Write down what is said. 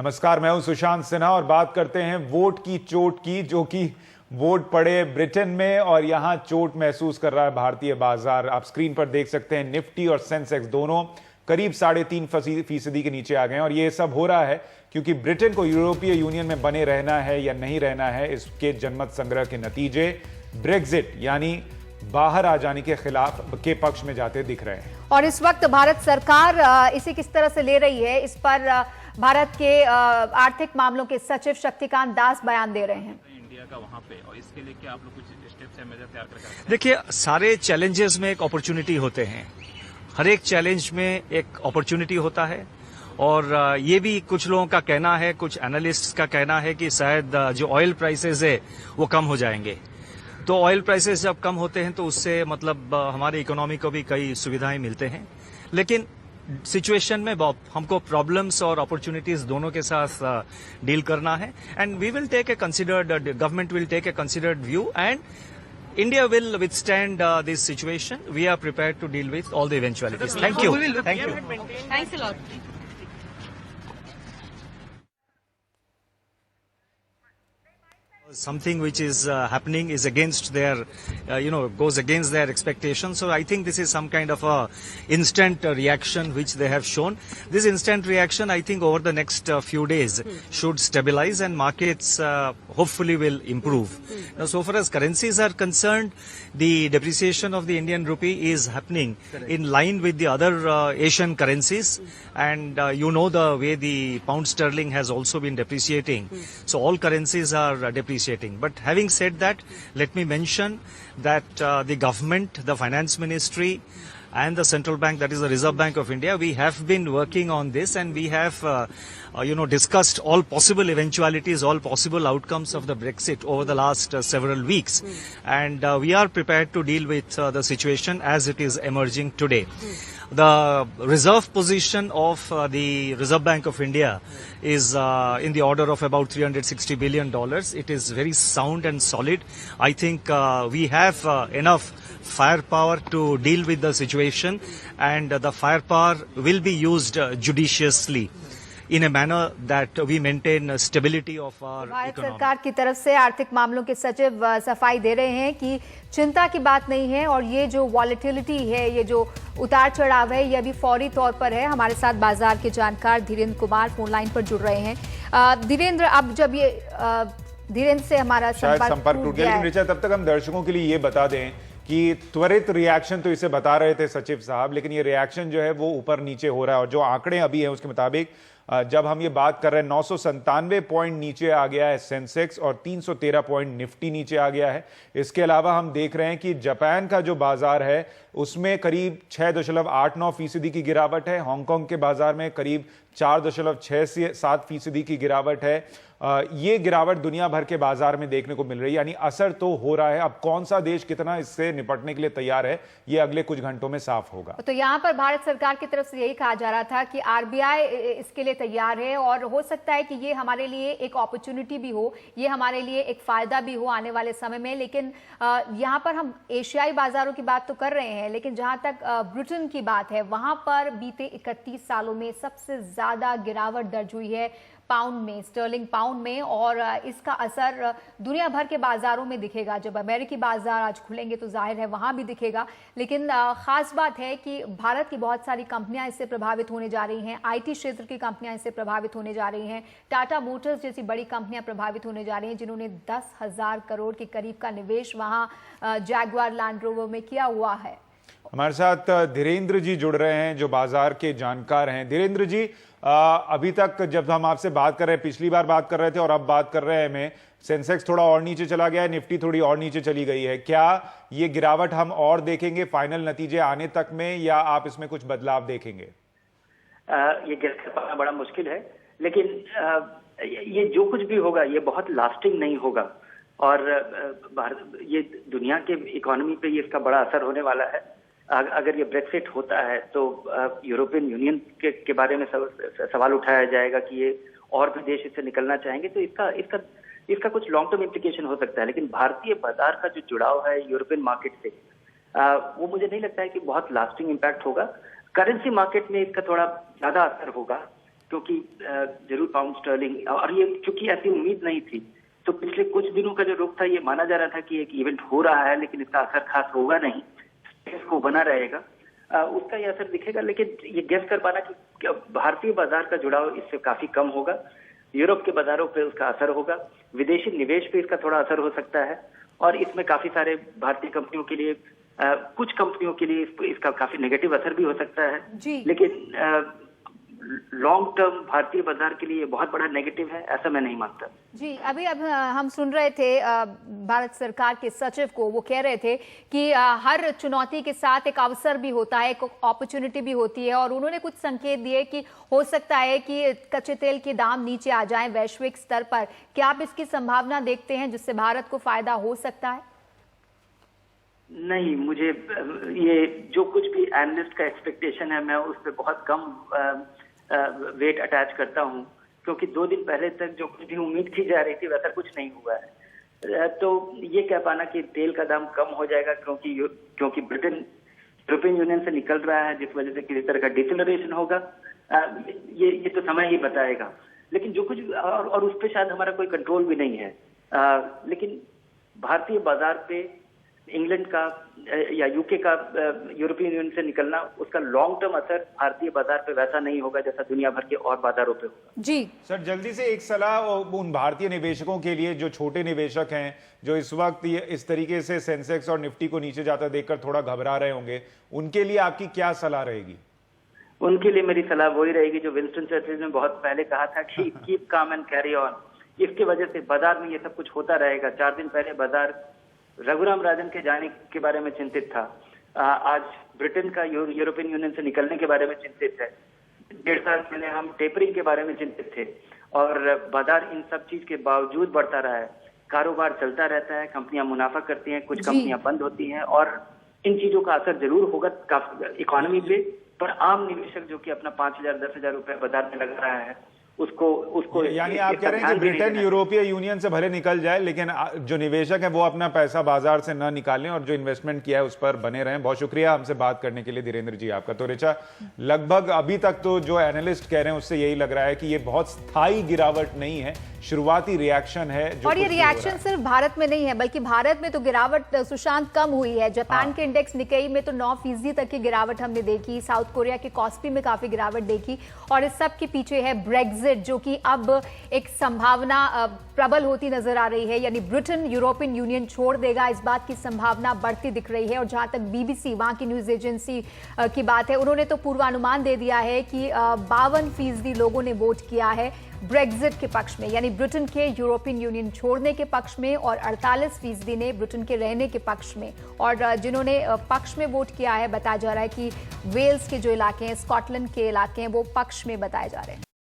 नमस्कार, मैं हूं सुशांत सिन्हा और बात करते हैं वोट की चोट की, जो कि वोट पड़े ब्रिटेन में और यहां चोट महसूस कर रहा है भारतीय बाजार। आप स्क्रीन पर देख सकते हैं निफ्टी और सेंसेक्स दोनों करीब 3.5% के नीचे आ गए हैं और ये सब हो रहा है क्योंकि ब्रिटेन को यूरोपीय यूनियन में बने रहना है या नहीं रहना है, इसके जनमत संग्रह के नतीजे ब्रेक्जिट यानी बाहर आ जाने के खिलाफ के पक्ष में जाते दिख रहे हैं। और इस वक्त भारत सरकार इसे किस तरह से ले रही है, इस पर भारत के आर्थिक मामलों के सचिव शक्तिकांत दास बयान दे रहे हैं। इंडिया का वहां पे, और इसके लिए क्या आप लोग कुछ स्टेप्स या मेजर तैयार कर? देखिए, सारे चैलेंजेस में एक अपॉर्चुनिटी होते हैं। हर एक चैलेंज में एक अपॉर्चुनिटी होता है और ये भी कुछ लोगों का कहना है, कुछ एनालिस्ट्स का कहना है कि शायद जो ऑयल प्राइसेस है वो कम हो जाएंगे। तो ऑयल प्राइसेस जब कम होते हैं तो उससे मतलब हमारे इकोनॉमी को भी कई सुविधाएं मिलते हैं। लेकिन सिचुएशन में हमको प्रॉब्लम्स और अपॉर्चुनिटीज दोनों के साथ डील करना है and we will take a considered, government will take a considered view and India will withstand this situation. We are prepared to deal with all the eventualities. Thank you. Thank you. Thanks a lot. Something which is happening is against their, goes against their expectations. So I think this is some kind of a instant reaction which they have shown. This instant reaction, I think, over the next few days should stabilize and markets hopefully will improve. Now, so far as currencies are concerned, the depreciation of the Indian rupee is happening in line with the other Asian currencies, and the way the pound sterling has also been depreciating. So all currencies are depreciating. But having said that, let me mention that the government, the finance ministry and the central bank, that is the Reserve Bank of India, we have been working on this and we have discussed all possible eventualities, all possible outcomes of the Brexit over the last several weeks. And we are prepared to deal with the situation as it is emerging today. The reserve position of the Reserve Bank of India is in the order of about $360 billion. It is very sound and solid. I think we have enough firepower to deal with the situation, and the firepower will be used judiciously in a manner that we maintain stability of our Bharat economy. सरकार की तरफ से आर्थिक मामलों के सचिव सफाई दे रहे हैं कि चिंता की बात नहीं है और ये जो वॉलेटिलिटी है, ये जो उतार चढ़ाव है, ये अभी फौरी तौर पर है। हमारे साथ बाजार के जानकार धीरेन्द्र कुमार फोन लाइन पर जुड़ रहे हैं। धीरेन्द्र, अब जब ये धीरेन्द्र से हमारा संपर्क टूट गया, लेकिन ऋचा, तब तक हम दर्शकों के लिए ये बता दें कि त्वरित रिएक्शन तो इसे बता रहे थे सचिव साहब, लेकिन ये रिएक्शन जो है वो ऊपर नीचे हो रहा है और जो आंकड़े अभी हैं उसके मुताबिक जब हम ये बात कर रहे हैं 997 पॉइंट नीचे आ गया है सेंसेक्स और 313 पॉइंट निफ्टी नीचे आ गया है। इसके अलावा हम देख रहे हैं कि जापान का जो बाजार है उसमें करीब 6.89% की गिरावट है। हांगकांग के बाजार में करीब 4.6-7% की गिरावट है। ये गिरावट दुनिया भर के बाजार में देखने को मिल रही है, यानी असर तो हो रहा है। अब कौन सा देश कितना इससे निपटने के लिए तैयार है, ये अगले कुछ घंटों में साफ होगा। तो यहाँ पर भारत सरकार की तरफ से यही कहा जा रहा था कि आरबीआई इसके लिए तैयार है और हो सकता है कि ये हमारे लिए एक अपॉर्चुनिटी भी हो, ये हमारे लिए एक फायदा भी हो आने वाले समय में। लेकिन यहाँ पर हम एशियाई बाजारों की बात तो कर रहे हैं, लेकिन जहां तक ब्रिटेन की बात है, वहां पर बीते 31 सालों में सबसे ज्यादा गिरावट दर्ज हुई है पाउंड में, स्टर्लिंग पाउंड में, और इसका असर दुनिया भर के बाजारों में दिखेगा। जब अमेरिकी बाजार आज खुलेंगे तो जाहिर है वहां भी दिखेगा। लेकिन खास बात है कि भारत की बहुत सारी कंपनियां इससे प्रभावित होने जा रही हैं। आईटी क्षेत्र की कंपनियां इससे प्रभावित होने जा रही हैं। टाटा मोटर्स जैसी बड़ी कंपनियां प्रभावित होने जा रही हैं, जिन्होंने 10,000 करोड़ के करीब का निवेश वहां जैगुआर लैंड रोवर में किया हुआ है। हमारे साथ धीरेन्द्र जी जुड़ रहे हैं जो बाजार के जानकार हैं। धीरेन्द्र जी, अभी तक जब हम आपसे बात कर रहे हैं, पिछली बार बात कर रहे थे और अब बात कर रहे हैं में, सेंसेक्स थोड़ा और नीचे चला गया है, निफ्टी थोड़ी और नीचे चली गई है। क्या ये गिरावट हम और देखेंगे फाइनल नतीजे आने तक में, या आप इसमें कुछ बदलाव देखेंगे? ये गेस कर पाना बड़ा मुश्किल है, लेकिन ये जो कुछ भी होगा ये बहुत लास्टिंग नहीं होगा और ये दुनिया के इकोनॉमी पे ये इसका बड़ा असर होने वाला है। अगर ये ब्रेक्सिट होता है तो यूरोपियन यूनियन के बारे में सवाल उठाया जाएगा कि ये और भी देश इससे निकलना चाहेंगे, तो इसका कुछ लॉन्ग टर्म इम्प्लीकेशन हो सकता है। लेकिन भारतीय बाजार का जो जुड़ाव है यूरोपियन मार्केट से, वो मुझे नहीं लगता है कि बहुत लास्टिंग इम्पैक्ट होगा। करेंसी मार्केट में इसका थोड़ा ज्यादा असर होगा क्योंकि जरूर पाउंड स्टर्लिंग, और ये चूंकि ऐसी उम्मीद नहीं थी, तो पिछले कुछ दिनों का जो रुख था ये माना जा रहा था कि एक इवेंट हो रहा है लेकिन इसका असर खास होगा नहीं, इसको बना रहेगा, उसका ये असर दिखेगा। लेकिन ये गेस कर पाना कि भारतीय बाजार का जुड़ाव इससे काफी कम होगा, यूरोप के बाजारों पे उसका असर होगा, विदेशी निवेश पे इसका थोड़ा असर हो सकता है, और इसमें काफी सारे भारतीय कंपनियों के लिए, कुछ कंपनियों के लिए इसका काफी नेगेटिव असर भी हो सकता है। जी। लेकिन लॉन्ग टर्म भारतीय बाजार के लिए ये बहुत बड़ा नेगेटिव है, ऐसा मैं नहीं मानता। जी, अभी अब हम सुन रहे थे भारत सरकार के सचिव को, वो कह रहे थे कि हर चुनौती के साथ एक अवसर भी होता है, एक अपॉर्चुनिटी भी होती है, और उन्होंने कुछ संकेत दिए कि हो सकता है कि कच्चे तेल के दाम नीचे आ जाएं वैश्विक स्तर पर। क्या आप इसकी संभावना देखते हैं जिससे भारत को फायदा हो सकता है? नहीं, मुझे ये जो कुछ भी एनालिस्ट का एक्सपेक्टेशन है, मैं उस पर बहुत कम वेट अटैच करता हूँ, क्योंकि 2 दिन पहले तक जो कुछ भी उम्मीद की जा रही थी वैसा कुछ नहीं हुआ है। तो ये कह पाना कि तेल का दाम कम हो जाएगा क्योंकि ब्रिटेन यूरोपियन यूनियन से निकल रहा है, जिस वजह से किसी तरह का डिसेलरेशन होगा, ये तो समय ही बताएगा। लेकिन जो कुछ और उस पर शायद हमारा कोई कंट्रोल भी नहीं है। लेकिन भारतीय बाजार पे इंग्लैंड का या यूके का यूरोपियन यूनियन से निकलना, उसका लॉन्ग टर्म असर भारतीय बाजार पे वैसा नहीं होगा जैसा दुनिया भर के और बाजारों पे होगा। जी सर, जल्दी से एक सलाह उन भारतीय निवेशकों के लिए जो छोटे निवेशक हैं, जो इस वक्त इस तरीके से सेंसेक्स और निफ्टी को नीचे जाता देखकर थोड़ा घबरा रहे होंगे, उनके लिए आपकी क्या सलाह रहेगी? उनके लिए मेरी सलाह वही रहेगी जो विंस्टन चर्चिल ने बहुत पहले कहा था कि keep calm and carry on. इसकी वजह से बाजार में ये सब कुछ होता रहेगा। 4 दिन पहले बाजार रघुराम राजन के जाने के बारे में चिंतित था, आज ब्रिटेन का यूरोपियन यूनियन से निकलने के बारे में चिंतित है, 1.5 साल पहले हम टेपरिंग के बारे में चिंतित थे, और बाजार इन सब चीज के बावजूद बढ़ता रहा है। कारोबार चलता रहता है, कंपनियां मुनाफा करती हैं, कुछ कंपनियां बंद होती हैं, और इन चीजों का असर जरूर होगा इकोनॉमी पे, पर आम निवेशक जो कि अपना 5,000 10,000 रुपए बाजार में लगा रहा है, उसको यानी आप कह रहे हैं कि ब्रिटेन यूरोपीय यूनियन से भले निकल जाए, लेकिन जो निवेशक है वो अपना पैसा बाजार से न निकालें और जो इन्वेस्टमेंट किया है उस पर बने रहें। बहुत शुक्रिया हमसे बात करने के लिए धीरेन्द्र जी आपका। तो ऋचा, लगभग अभी तक तो जो एनालिस्ट कह रहे हैं उससे यही लग रहा है कि ये बहुत स्थायी गिरावट नहीं है, शुरुआती रिएक्शन है। और ये रिएक्शन सिर्फ भारत में नहीं है, बल्कि भारत में तो गिरावट सुशांत कम हुई है। जापान के इंडेक्स निकेई में तो 9% तक की गिरावट हमने देखी, साउथ कोरिया के कॉस्पी में काफी गिरावट देखी, और इस सब के पीछे है ब्रेक्जिट, जो कि अब एक संभावना प्रबल होती नजर आ रही है, यानी ब्रिटेन यूरोपियन यूनियन छोड़ देगा, इस बात की संभावना बढ़ती दिख रही है। और जहां तक बीबीसी, वहां की न्यूज एजेंसी की बात है, उन्होंने तो पूर्वानुमान दे दिया है कि 52% लोगों ने वोट किया है ब्रेक्जिट के पक्ष में, यानी ब्रिटेन के यूरोपियन यूनियन छोड़ने के पक्ष में, और 48% ने ब्रिटेन के रहने के पक्ष में। और जिन्होंने पक्ष में वोट किया है, बताया जा रहा है कि वेल्स के जो इलाके हैं, स्कॉटलैंड के इलाके हैं, वो पक्ष में बताए जा रहे हैं।